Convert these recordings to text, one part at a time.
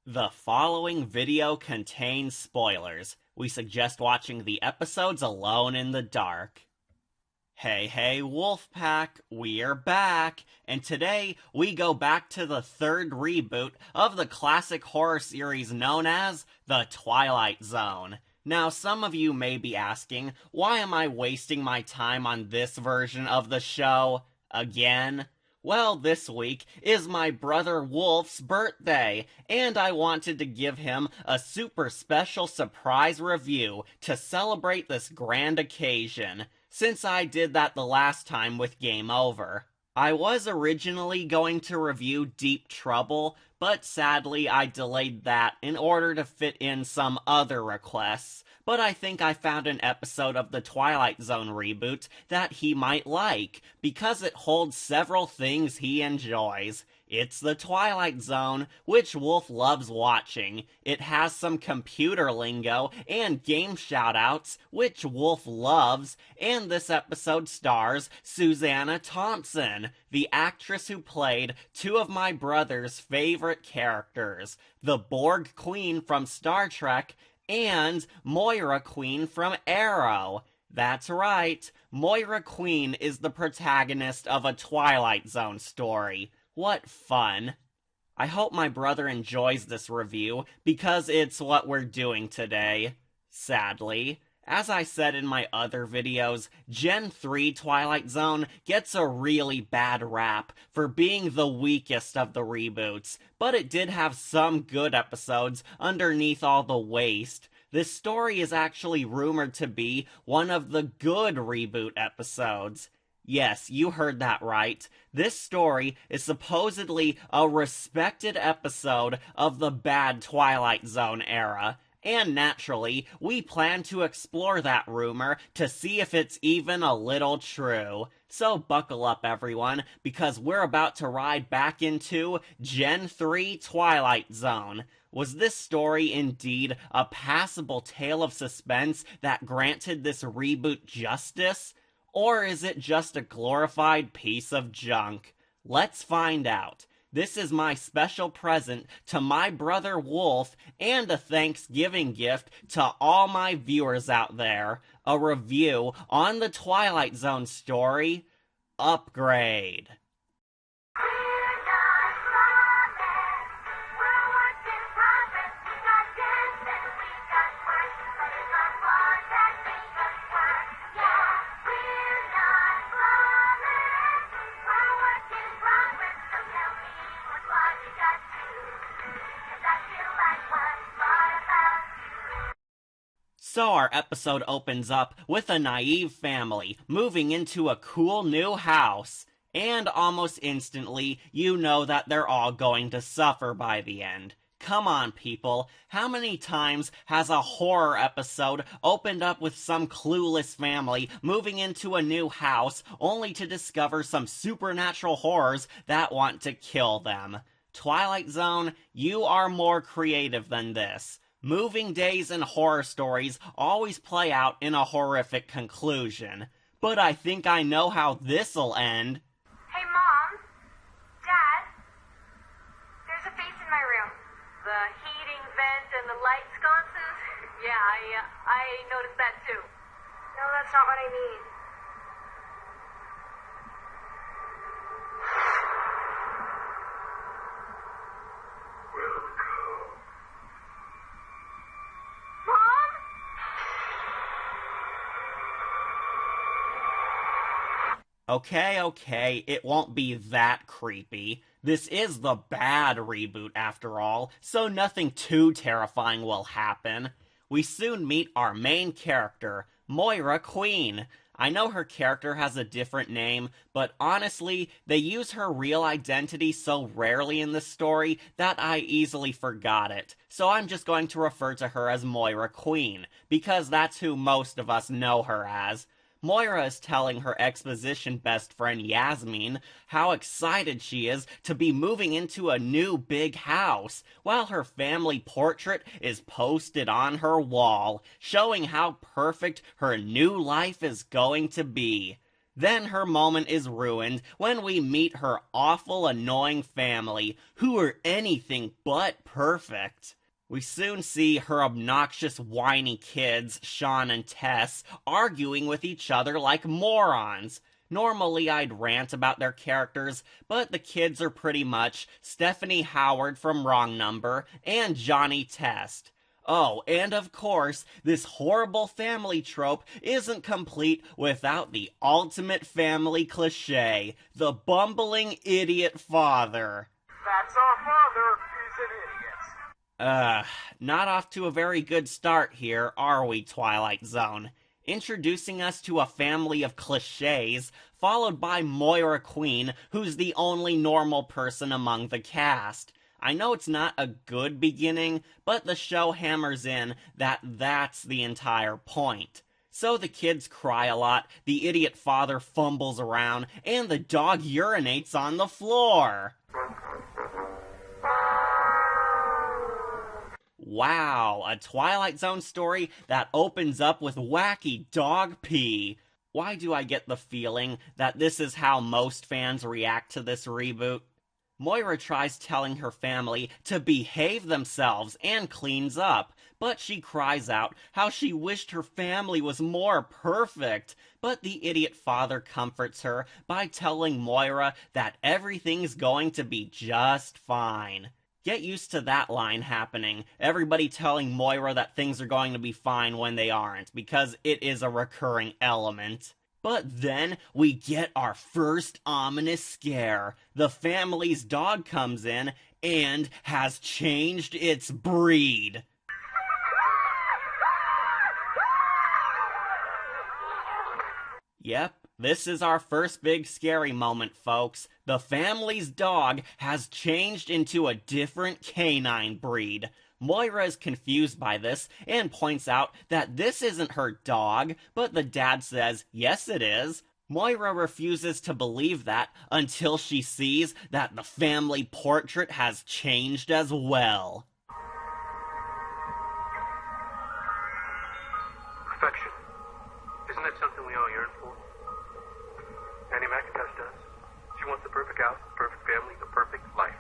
The following video contains spoilers. We suggest watching the episodes alone in the dark. Hey, Wolfpack, we're back! And today, we go back to the third reboot of the classic horror series known as The Twilight Zone. Now, some of you may be asking, why am I wasting my time on this version of the show again? Well, this week is my brother Wolf's birthday, and I wanted to give him a super special surprise review to celebrate this grand occasion, since I did that the last time with Game Over. I was originally going to review Deep Trouble, but sadly I delayed that in order to fit in some other requests. But I think I found an episode of the Twilight Zone reboot that he might like, because it holds several things he enjoys. It's the Twilight Zone, which Wolf loves watching. It has some computer lingo and game shoutouts, which Wolf loves, and this episode stars Susanna Thompson, the actress who played two of my brother's favorite characters, the Borg Queen from Star Trek and Moira Queen from Arrow. That's right, Moira Queen is the protagonist of a Twilight Zone story. What fun. I hope my brother enjoys this review, because it's what we're doing today. Sadly. As I said in my other videos, Gen 3 Twilight Zone gets a really bad rap for being the weakest of the reboots, but it did have some good episodes underneath all the waste. This story is actually rumored to be one of the good reboot episodes. Yes, you heard that right. This story is supposedly a respected episode of the bad Twilight Zone era. And naturally, we plan to explore that rumor to see if it's even a little true. So buckle up, everyone, because we're about to ride back into Gen 3 Twilight Zone. Was this story indeed a passable tale of suspense that granted this reboot justice? Or is it just a glorified piece of junk? Let's find out. This is my special present to my brother Wolf, and a Thanksgiving gift to all my viewers out there. A review on the Twilight Zone story, Upgrade. So our episode opens up with a naive family moving into a cool new house. And almost instantly, you know that they're all going to suffer by the end. Come on, people. How many times has a horror episode opened up with some clueless family moving into a new house only to discover some supernatural horrors that want to kill them? Twilight Zone, you are more creative than this. Moving days and horror stories always play out in a horrific conclusion. But I think I know how this'll end. Hey, Mom. Dad. There's a face in my room. The heating vent and the light sconces? Yeah, I noticed that too. No, that's not what I mean. Okay, it won't be that creepy. This is the bad reboot after all, so nothing too terrifying will happen. We soon meet our main character, Moira Queen. I know her character has a different name, but honestly, they use her real identity so rarely in this story that I easily forgot it. So I'm just going to refer to her as Moira Queen, because that's who most of us know her as. Moira is telling her exposition best friend Yasmin how excited she is to be moving into a new big house, while her family portrait is posted on her wall, showing how perfect her new life is going to be. Then her moment is ruined when we meet her awful, annoying family, who are anything but perfect. We soon see her obnoxious, whiny kids, Sean and Tess, arguing with each other like morons. Normally I'd rant about their characters, but the kids are pretty much Stephanie Howard from Wrong Number and Johnny Test. Oh, and of course, this horrible family trope isn't complete without the ultimate family cliché, the bumbling idiot father. That's our father. He's an idiot. Not off to a very good start here, are we, Twilight Zone? Introducing us to a family of clichés, followed by Moira Queen, who's the only normal person among the cast. I know it's not a good beginning, but the show hammers in that that's the entire point. So the kids cry a lot, the idiot father fumbles around, and the dog urinates on the floor. Wow, a Twilight Zone story that opens up with wacky dog pee. Why do I get the feeling that this is how most fans react to this reboot? Moira tries telling her family to behave themselves and cleans up, but she cries out how she wished her family was more perfect. But the idiot father comforts her by telling Moira that everything's going to be just fine. Get used to that line happening, everybody telling Moira that things are going to be fine when they aren't, because it is a recurring element. But then we get our first ominous scare. The family's dog comes in and has changed its breed. Yep, this is our first big scary moment, folks. The family's dog has changed into a different canine breed. Moira is confused by this and points out that this isn't her dog, but the dad says, yes it is. Moira refuses to believe that until she sees that the family portrait has changed as well. Perfection. Isn't that something we all yearn for? Annie McIntosh does. She wants the perfect house, the perfect family, the perfect life.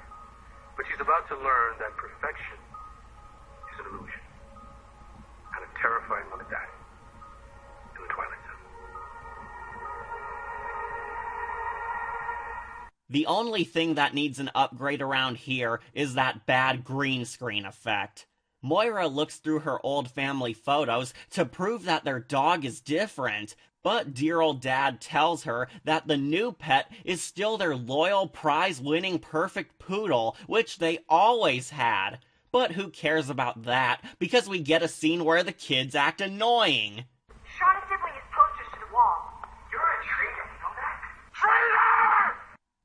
But she's about to learn that perfection is an illusion. And a terrifying one at that. In the Twilight Zone. The only thing that needs an upgrade around here is that bad green screen effect. Moira looks through her old family photos to prove that their dog is different, but dear old dad tells her that the new pet is still their loyal, prize-winning perfect poodle, which they always had. But who cares about that, because we get a scene where the kids act annoying. Sean is sibling his posters to the wall. You're a traitor, you know that? Traitor!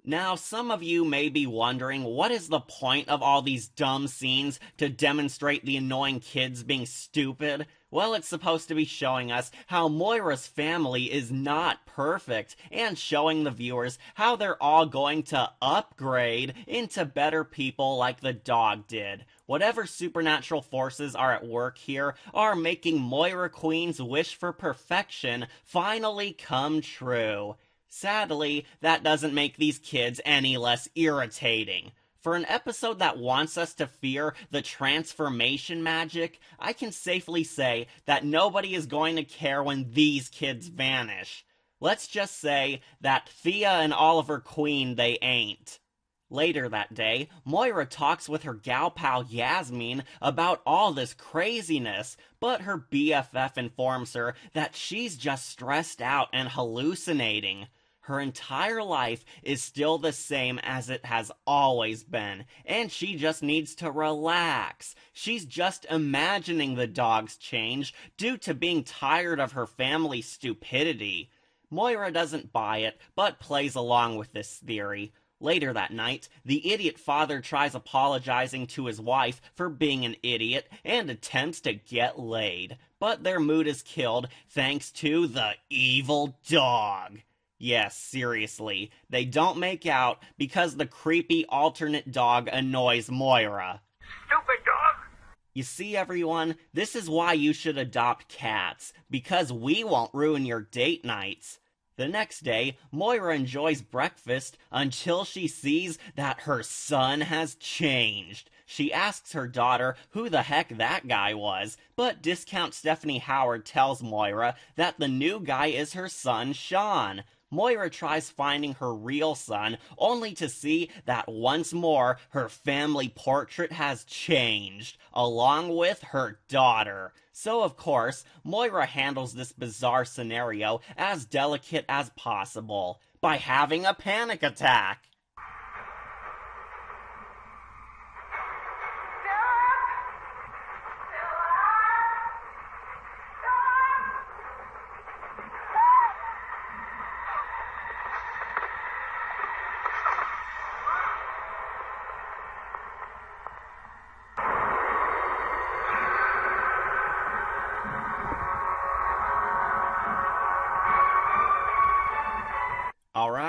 Now, some of you may be wondering, what is the point of all these dumb scenes to demonstrate the annoying kids being stupid? Well, it's supposed to be showing us how Moira's family is not perfect, and showing the viewers how they're all going to upgrade into better people like the dog did. Whatever supernatural forces are at work here are making Moira Queen's wish for perfection finally come true. Sadly, that doesn't make these kids any less irritating. For an episode that wants us to fear the transformation magic, I can safely say that nobody is going to care when these kids vanish. Let's just say that Thea and Oliver Queen they ain't. Later that day, Moira talks with her gal pal Yasmin about all this craziness, but her BFF informs her that she's just stressed out and hallucinating. Her entire life is still the same as it has always been, and she just needs to relax. She's just imagining the dog's change due to being tired of her family's stupidity. Moira doesn't buy it, but plays along with this theory. Later that night, the idiot father tries apologizing to his wife for being an idiot and attempts to get laid, but their mood is killed thanks to the evil dog. Yes, seriously, they don't make out because the creepy alternate dog annoys Moira. Stupid dog! You see, everyone, this is why you should adopt cats, because we won't ruin your date nights. The next day, Moira enjoys breakfast until she sees that her son has changed. She asks her daughter who the heck that guy was, but Discount Stephanie Howard tells Moira that the new guy is her son, Sean. Moira tries finding her real son, only to see that once more her family portrait has changed, along with her daughter. So of course, Moira handles this bizarre scenario as delicate as possible, by having a panic attack.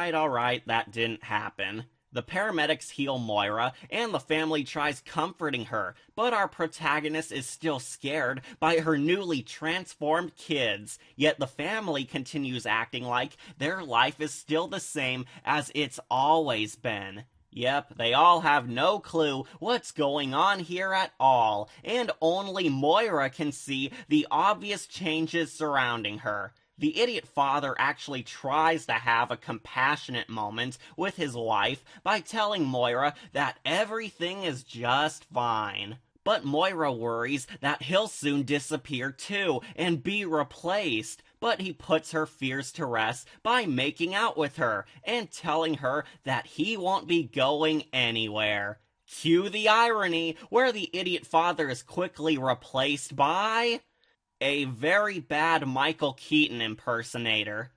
Alright, that didn't happen. The paramedics heal Moira, and the family tries comforting her, but our protagonist is still scared by her newly transformed kids. Yet the family continues acting like their life is still the same as it's always been. Yep, they all have no clue what's going on here at all, and only Moira can see the obvious changes surrounding her. The idiot father actually tries to have a compassionate moment with his wife by telling Moira that everything is just fine. But Moira worries that he'll soon disappear too and be replaced. But he puts her fears to rest by making out with her and telling her that he won't be going anywhere. Cue the irony, where the idiot father is quickly replaced by a very bad Michael Keaton impersonator.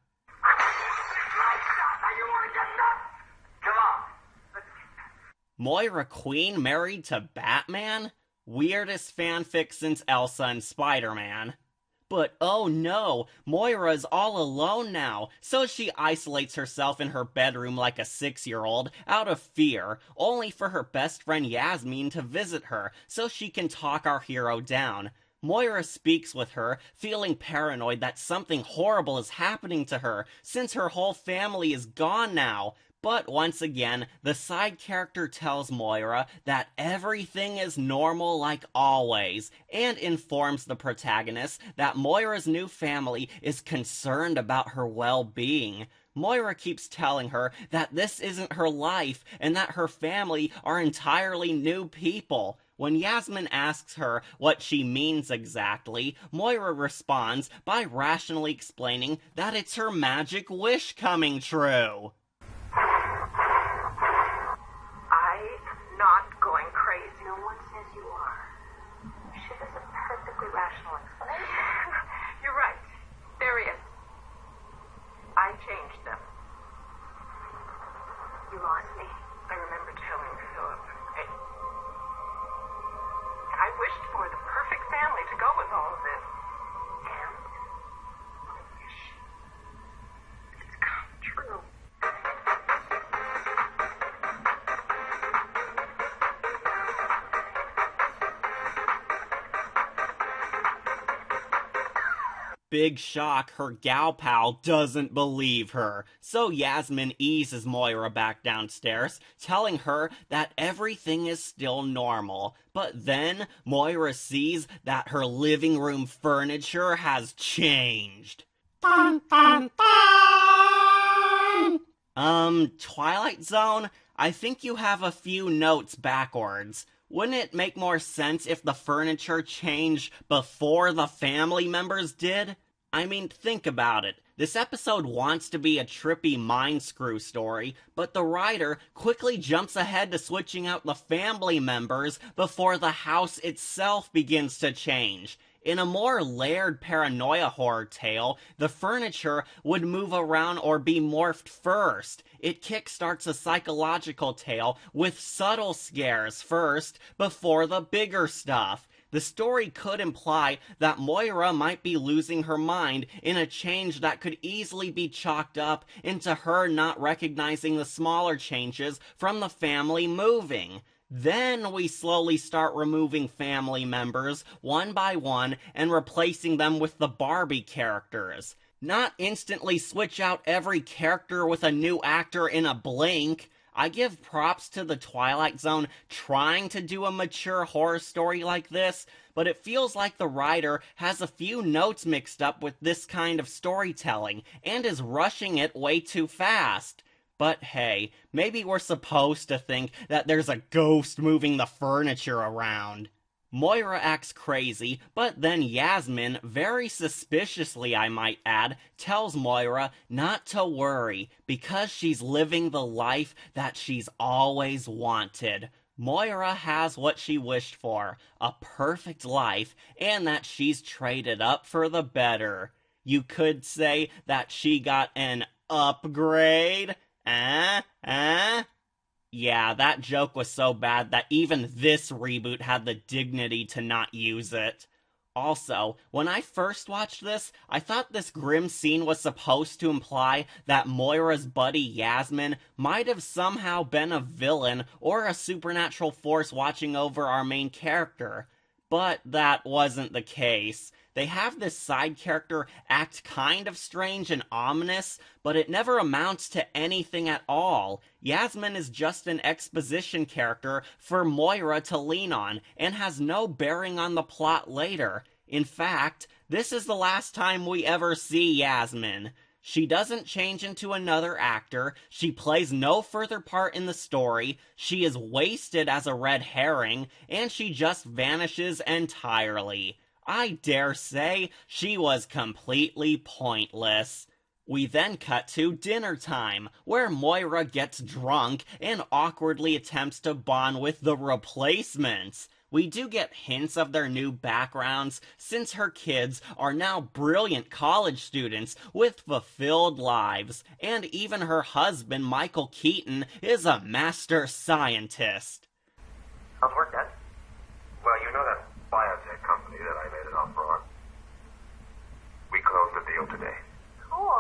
Moira Queen married to Batman? Weirdest fanfic since Elsa and Spider-Man. But oh no, Moira's all alone now, so she isolates herself in her bedroom like a 6-year-old out of fear, only for her best friend Yasmin to visit her so she can talk our hero down. Moira speaks with her, feeling paranoid that something horrible is happening to her, since her whole family is gone now. But once again, the side character tells Moira that everything is normal like always, and informs the protagonist that Moira's new family is concerned about her well-being. Moira keeps telling her that this isn't her life, and that her family are entirely new people. When Yasmin asks her what she means exactly, Moira responds by rationally explaining that it's her magic wish coming true. I'm not going crazy. No one says you are. She has a perfectly rational explanation. You're right. There is. I changed them. You lost me. I remember telling Philip. I wished for the perfect family to go with all of this. And I wish it's come true. Big shock, her gal pal doesn't believe her. So Yasmin eases Moira back downstairs, telling her that everything is still normal. But then Moira sees that her living room furniture has changed. Dun, dun, dun! Twilight Zone? I think you have a few notes backwards. Wouldn't it make more sense if the furniture changed before the family members did? I mean, think about it. This episode wants to be a trippy mind screw story, but the writer quickly jumps ahead to switching out the family members before the house itself begins to change. In a more layered paranoia horror tale, the furniture would move around or be morphed first. It kickstarts a psychological tale with subtle scares first, before the bigger stuff. The story could imply that Moira might be losing her mind in a change that could easily be chalked up into her not recognizing the smaller changes from the family moving. Then we slowly start removing family members one by one and replacing them with the Barbie characters. Not instantly switch out every character with a new actor in a blink. I give props to the Twilight Zone trying to do a mature horror story like this, but it feels like the writer has a few notes mixed up with this kind of storytelling and is rushing it way too fast. But hey, maybe we're supposed to think that there's a ghost moving the furniture around. Moira acts crazy, but then Yasmin, very suspiciously I might add, tells Moira not to worry because she's living the life that she's always wanted. Moira has what she wished for, a perfect life, and that she's traded up for the better. You could say that she got an upgrade? Yeah, that joke was so bad that even this reboot had the dignity to not use it. Also, when I first watched this, I thought this grim scene was supposed to imply that Moira's buddy Yasmin might have somehow been a villain or a supernatural force watching over our main character. But that wasn't the case. They have this side character act kind of strange and ominous, but it never amounts to anything at all. Yasmin is just an exposition character for Moira to lean on, and has no bearing on the plot later. In fact, this is the last time we ever see Yasmin. She doesn't change into another actor, she plays no further part in the story, she is wasted as a red herring, and she just vanishes entirely. I dare say she was completely pointless. We then cut to dinner time, where Moira gets drunk and awkwardly attempts to bond with the replacements. We do get hints of their new backgrounds, since her kids are now brilliant college students with fulfilled lives, and even her husband, Michael Keaton, is a master scientist. How's work, Dad? Well, you know that biotech company that I made an offer on? We closed the deal today. Cool.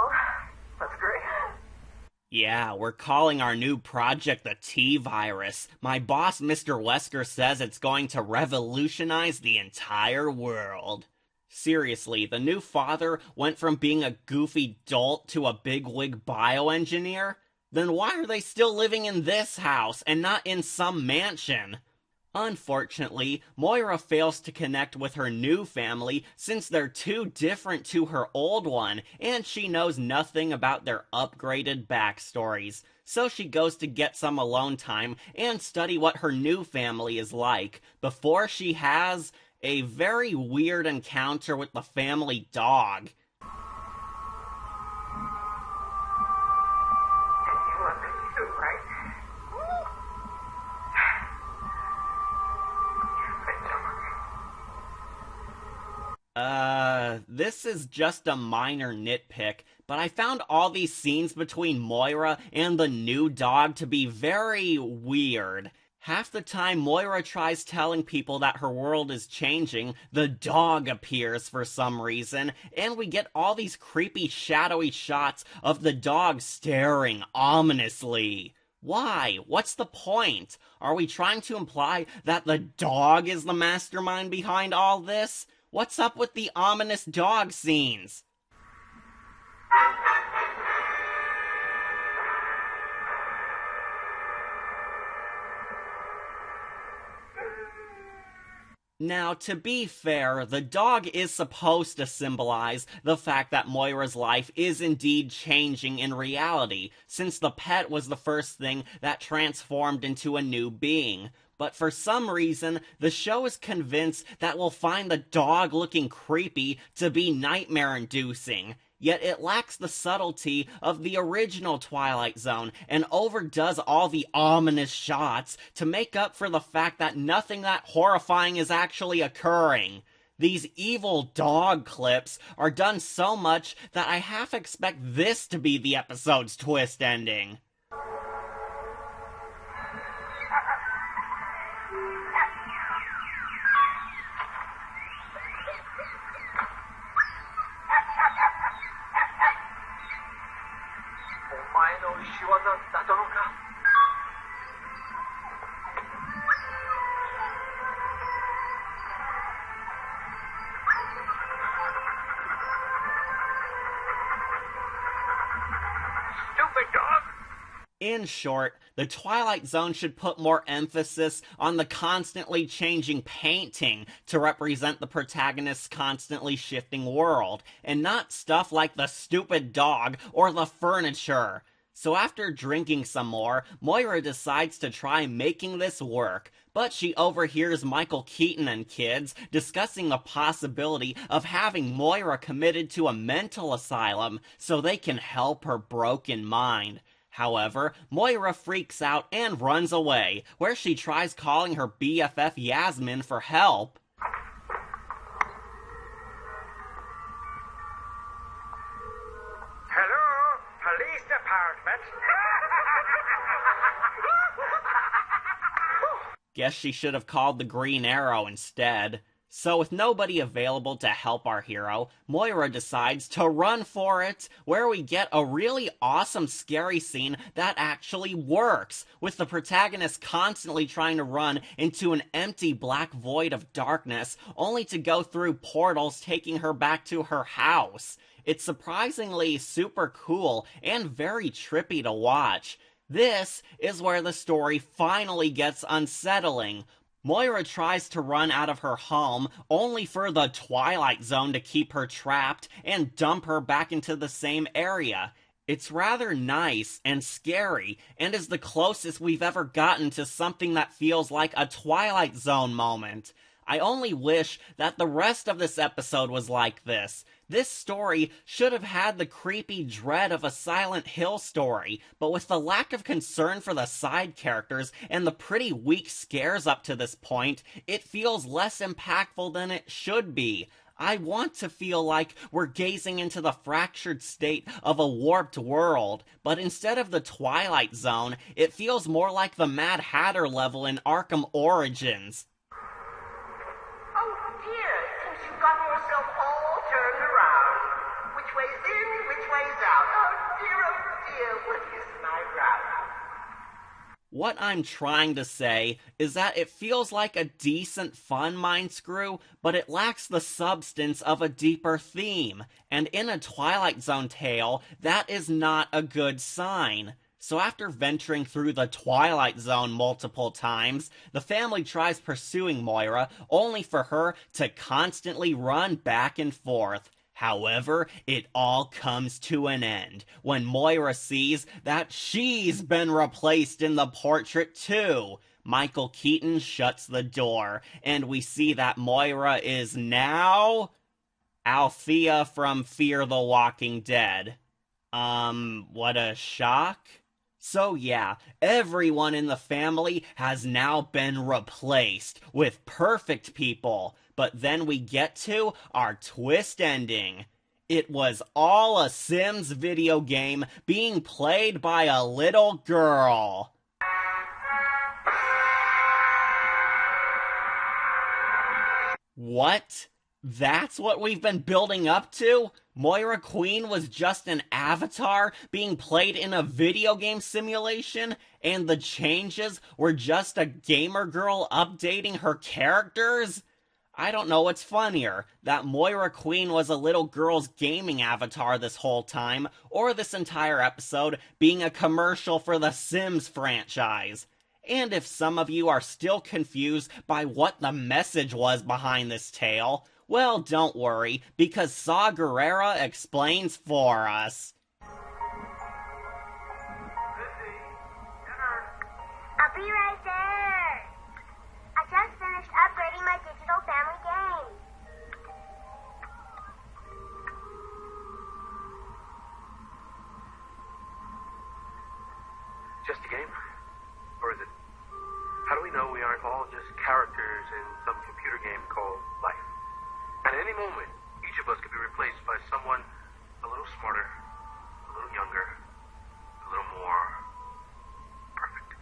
That's great. Yeah, we're calling our new project the T-Virus. My boss, Mr. Wesker, says it's going to revolutionize the entire world. Seriously, the new father went from being a goofy dolt to a bigwig bioengineer? Then why are they still living in this house and not in some mansion? Unfortunately, Moira fails to connect with her new family since they're too different to her old one, and she knows nothing about their upgraded backstories. So she goes to get some alone time and study what her new family is like, before she has a very weird encounter with the family dog. You love this too, right? This is just a minor nitpick, but I found all these scenes between Moira and the new dog to be very weird. Half the time Moira tries telling people that her world is changing, the dog appears for some reason, and we get all these creepy shadowy shots of the dog staring ominously. Why? What's the point? Are we trying to imply that the dog is the mastermind behind all this? What's up with the ominous dog scenes? Now, to be fair, the dog is supposed to symbolize the fact that Moira's life is indeed changing in reality, since the pet was the first thing that transformed into a new being. But for some reason, the show is convinced that we'll find the dog looking creepy to be nightmare-inducing. Yet it lacks the subtlety of the original Twilight Zone and overdoes all the ominous shots to make up for the fact that nothing that horrifying is actually occurring. These evil dog clips are done so much that I half expect this to be the episode's twist ending. In short, the Twilight Zone should put more emphasis on the constantly changing painting to represent the protagonist's constantly shifting world, and not stuff like the stupid dog or the furniture. So after drinking some more, Moira decides to try making this work, but she overhears Michael Keaton and kids discussing the possibility of having Moira committed to a mental asylum so they can help her broken mind. However, Moira freaks out and runs away, where she tries calling her BFF Yasmin for help. Hello, police department. Guess she should have called the Green Arrow instead. So with nobody available to help our hero, Moira decides to run for it, where we get a really awesome scary scene that actually works, with the protagonist constantly trying to run into an empty black void of darkness, only to go through portals taking her back to her house. It's surprisingly super cool and very trippy to watch. This is where the story finally gets unsettling. Moira tries to run out of her home, only for the Twilight Zone to keep her trapped and dump her back into the same area. It's rather nice and scary, and is the closest we've ever gotten to something that feels like a Twilight Zone moment. I only wish that the rest of this episode was like this. This story should have had the creepy dread of a Silent Hill story, but with the lack of concern for the side characters and the pretty weak scares up to this point, it feels less impactful than it should be. I want to feel like we're gazing into the fractured state of a warped world, but instead of the Twilight Zone, it feels more like the Mad Hatter level in Arkham Origins. Oh dear, seems you've gotten yourself all turned around. Which way's in, which way's out? Oh dear, what is my route? What I'm trying to say is that it feels like a decent fun mind screw, but it lacks the substance of a deeper theme, and in a Twilight Zone tale, that is not a good sign. So after venturing through the Twilight Zone multiple times, the family tries pursuing Moira, only for her to constantly run back and forth. However, it all comes to an end when Moira sees that she's been replaced in the portrait too. Michael Keaton shuts the door, and we see that Moira is now Althea from Fear the Walking Dead. What a shock. So yeah, everyone in the family has now been replaced with perfect people, but then we get to our twist ending. It was all a Sims video game being played by a little girl. What? That's what we've been building up to? Moira Queen was just an avatar being played in a video game simulation, and the changes were just a gamer girl updating her characters? I don't know what's funnier, that Moira Queen was a little girl's gaming avatar this whole time, or this entire episode being a commercial for the Sims franchise. And if some of you are still confused by what the message was behind this tale, well, don't worry, because Saw Gerrera explains for us. I'll be right there. I just finished upgrading my digital family game. Just a game? Or is it? How do we know we aren't all just characters in some computer game called life? At any moment, each of us could be replaced by someone a little smarter, a little younger, a little more perfect.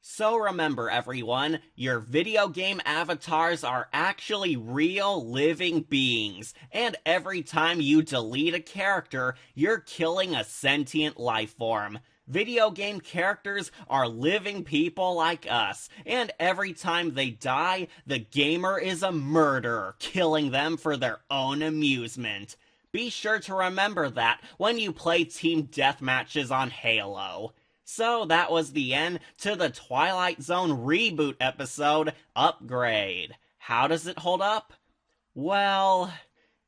So remember everyone, your video game avatars are actually real living beings, and every time you delete a character, you're killing a sentient life form. Video game characters are living people like us, and every time they die, the gamer is a murderer, killing them for their own amusement. Be sure to remember that when you play team deathmatches on Halo. So that was the end to the Twilight Zone reboot episode, Upgrade. How does it hold up? Well,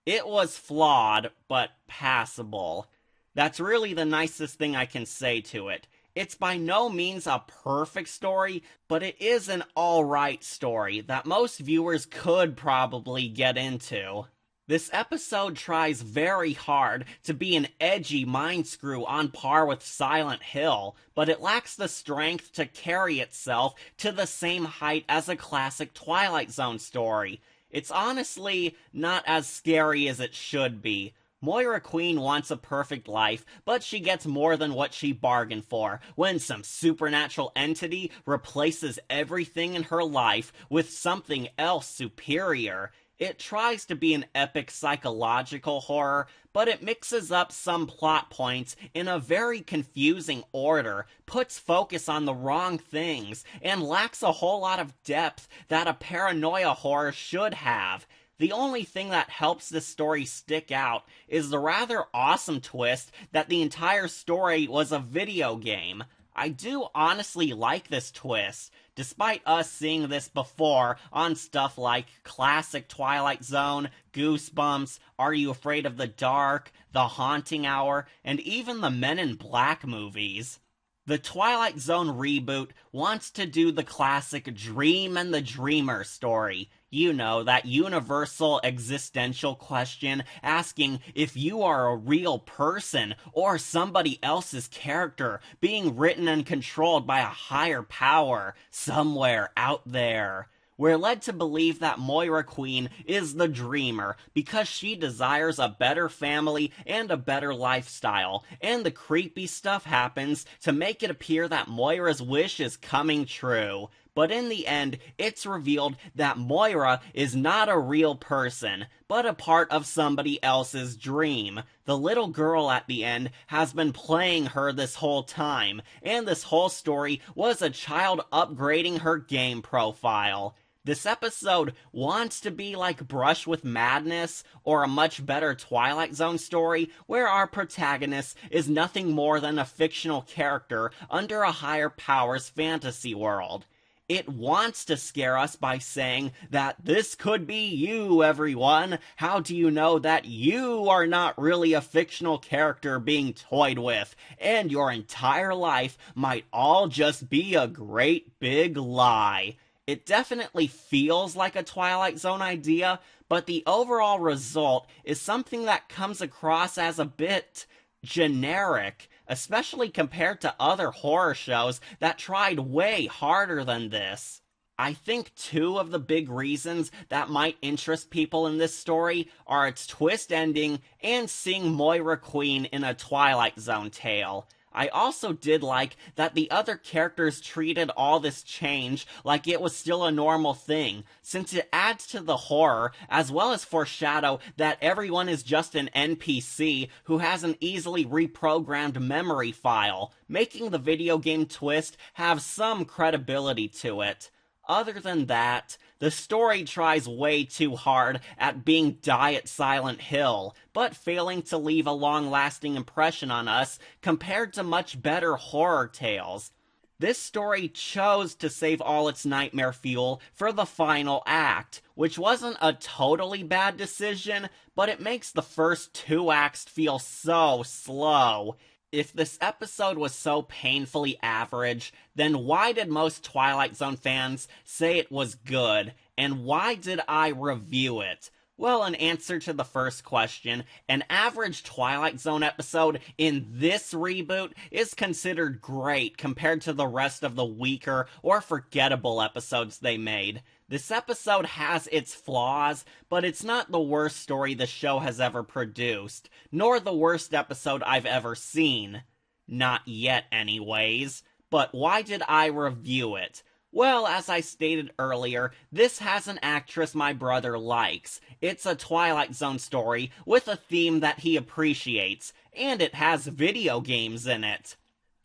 it was flawed, but passable. That's really the nicest thing I can say to it. It's by no means a perfect story, but it is an alright story that most viewers could probably get into. This episode tries very hard to be an edgy mind-screw on par with Silent Hill, but it lacks the strength to carry itself to the same height as a classic Twilight Zone story. It's honestly not as scary as it should be. Moira Queen wants a perfect life, but she gets more than what she bargained for when some supernatural entity replaces everything in her life with something else superior. It tries to be an epic psychological horror, but it mixes up some plot points in a very confusing order, puts focus on the wrong things, and lacks a whole lot of depth that a paranoia horror should have. The only thing that helps this story stick out is the rather awesome twist that the entire story was a video game. I do honestly like this twist, despite us seeing this before on stuff like classic Twilight Zone, Goosebumps, Are You Afraid of the Dark, The Haunting Hour, and even the Men in Black movies. The Twilight Zone reboot wants to do the classic Dream and the Dreamer story. You know, that universal existential question asking if you are a real person or somebody else's character being written and controlled by a higher power somewhere out there. We're led to believe that Moira Queen is the dreamer because she desires a better family and a better lifestyle, and the creepy stuff happens to make it appear that Moira's wish is coming true. But in the end, it's revealed that Moira is not a real person, but a part of somebody else's dream. The little girl at the end has been playing her this whole time, and this whole story was a child upgrading her game profile. This episode wants to be like Brush with Madness, or a much better Twilight Zone story, where our protagonist is nothing more than a fictional character under a higher power's fantasy world. It wants to scare us by saying that this could be you, everyone. How do you know that you are not really a fictional character being toyed with, and your entire life might all just be a great big lie? It definitely feels like a Twilight Zone idea, but the overall result is something that comes across as a bit generic, especially compared to other horror shows that tried way harder than this. I think two of the big reasons that might interest people in this story are its twist ending and seeing Moira Queen in a Twilight Zone tale. I also did like that the other characters treated all this change like it was still a normal thing, since it adds to the horror as well as foreshadow that everyone is just an NPC who has an easily reprogrammed memory file, making the video game twist have some credibility to it. Other than that, the story tries way too hard at being Diet Silent Hill, but failing to leave a long-lasting impression on us compared to much better horror tales. This story chose to save all its nightmare fuel for the final act, which wasn't a totally bad decision, but it makes the first two acts feel so slow. If this episode was so painfully average, then why did most Twilight Zone fans say it was good, and why did I review it? Well, in answer to the first question, an average Twilight Zone episode in this reboot is considered great compared to the rest of the weaker or forgettable episodes they made. This episode has its flaws, but it's not the worst story the show has ever produced, nor the worst episode I've ever seen. Not yet, anyways. But why did I review it? Well, as I stated earlier, this has an actress my brother likes. It's a Twilight Zone story with a theme that he appreciates, and it has video games in it.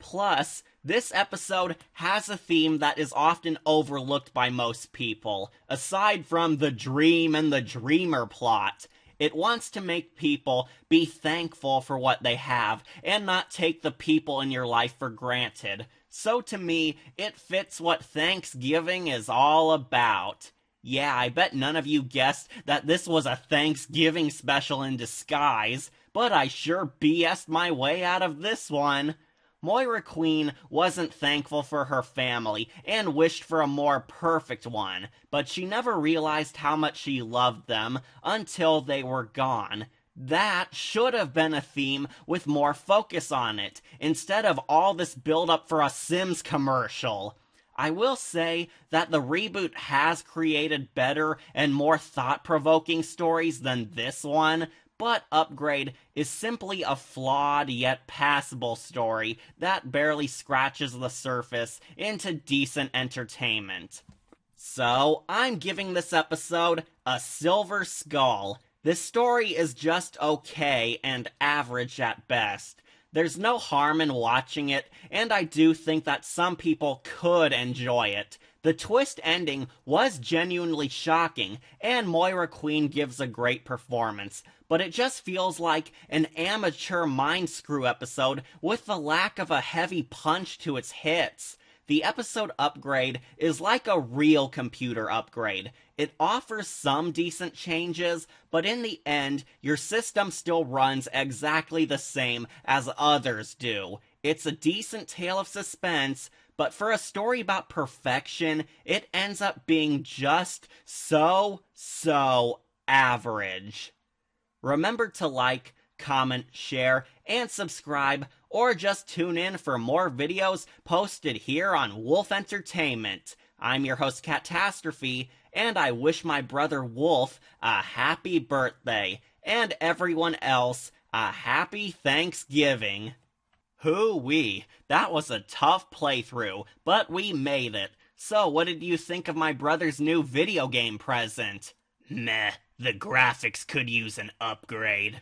Plus, this episode has a theme that is often overlooked by most people. Aside from the dream and the dreamer plot, it wants to make people be thankful for what they have and not take the people in your life for granted. So to me, it fits what Thanksgiving is all about. Yeah, I bet none of you guessed that this was a Thanksgiving special in disguise, but I sure BS'd my way out of this one. Moira Queen wasn't thankful for her family and wished for a more perfect one, but she never realized how much she loved them until they were gone. That should have been a theme with more focus on it, instead of all this build-up for a Sims commercial. I will say that the reboot has created better and more thought-provoking stories than this one, but Upgrade is simply a flawed yet passable story that barely scratches the surface into decent entertainment. So, I'm giving this episode a silver skull. This story is just okay and average at best. There's no harm in watching it, and I do think that some people could enjoy it. The twist ending was genuinely shocking, and Moira Queen gives a great performance, but it just feels like an amateur mind screw episode with the lack of a heavy punch to its hits. The episode Upgrade is like a real computer upgrade. It offers some decent changes, but in the end, your system still runs exactly the same as others do. It's a decent tale of suspense, but for a story about perfection, it ends up being just so average. Remember to like, comment, share, and subscribe, or just tune in for more videos posted here on Wolf Entertainment. I'm your host, Catastrophe, and I wish my brother Wolf a happy birthday, and everyone else a happy Thanksgiving. Hoo-wee, that was a tough playthrough, but we made it. So what did you think of my brother's new video game present? Meh, the graphics could use an upgrade.